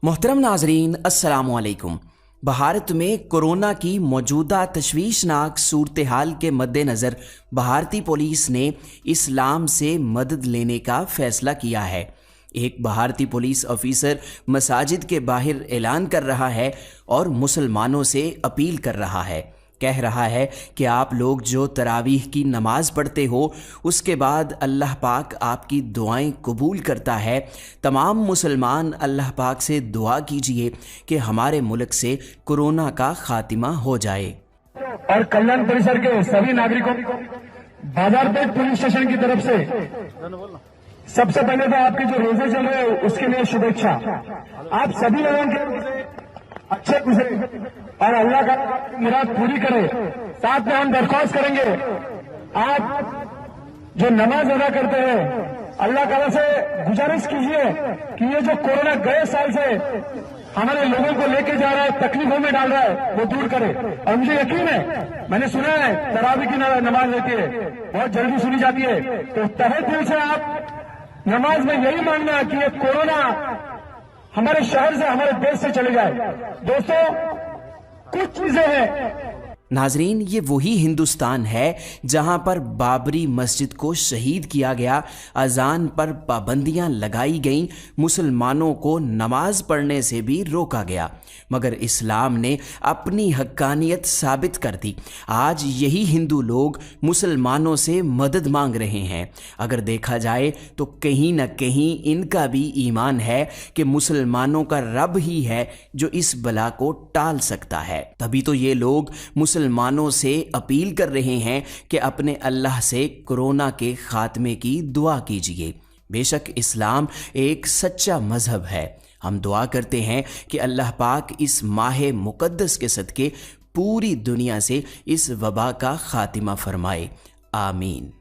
मोहतरम नाजरीन, अस्सलामुअलैकुम। भारत में कोरोना की मौजूदा तशवीशनाक सूरत हाल के मद्देनज़र भारतीय पुलिस ने इस्लाम से मदद लेने का फ़ैसला किया है। एक भारतीय पुलिस ऑफिसर मसाजिद के बाहर ऐलान कर रहा है और मुसलमानों से अपील कर रहा है, कह रहा है कि आप लोग जो तरावीह की नमाज़ पढ़ते हो उसके बाद अल्लाह पाक आपकी दुआएं कबूल करता है। तमाम मुसलमान अल्लाह पाक से दुआ कीजिए कि हमारे मुल्क से कोरोना का खात्मा हो जाए। और कल्याण परिसर के सभी नागरिकों बाजारपेट पुलिस स्टेशन की तरफ से सबसे पहले तो आपके जो रोजे चल रहे हैं उसके लिए शुभेच्छा। आप सभी लोगों के अच्छे गुजरे और अल्लाह का मुराद पूरी करे। साथ में हम दरख्वास्त करेंगे, आप जो नमाज अदा करते हैं अल्लाह ताला से गुजारिश कीजिए कि ये जो कोरोना गए साल से हमारे लोगों को लेके जा रहा है, तकलीफों में डाल रहा है, वो दूर करे। और मुझे यकीन है, मैंने सुना है तरावी की नमाज होती है, बहुत जल्दी सुनी जाती है, तो तहे दिल से आप नमाज में यही मांगना कि ये कोरोना हमारे शहर से, हमारे देश से चले जाए। दोस्तों, कुछ चीजें हैं। नाजरीन, ये वही हिंदुस्तान है जहां पर बाबरी मस्जिद को शहीद किया गया, अजान पर पाबंदियां लगाई गईं, मुसलमानों को नमाज पढ़ने से भी रोका गया, मगर इस्लाम ने अपनी हक्कानियत साबित कर दी। आज यही हिंदू लोग मुसलमानों से मदद मांग रहे हैं। अगर देखा जाए तो कहीं न कहीं इनका भी ईमान है कि मुसलमानों का रब ही है जो इस बला को टाल सकता है। तभी तो ये लोग मुसलमानों से अपील कर रहे हैं कि अपने अल्लाह से कोरोना के खात्मे की दुआ कीजिए। बेशक इस्लाम एक सच्चा मजहब है। हम दुआ करते हैं कि अल्लाह पाक इस माह मुकद्दस के सदके पूरी दुनिया से इस वबा का खात्मा फरमाए। आमीन।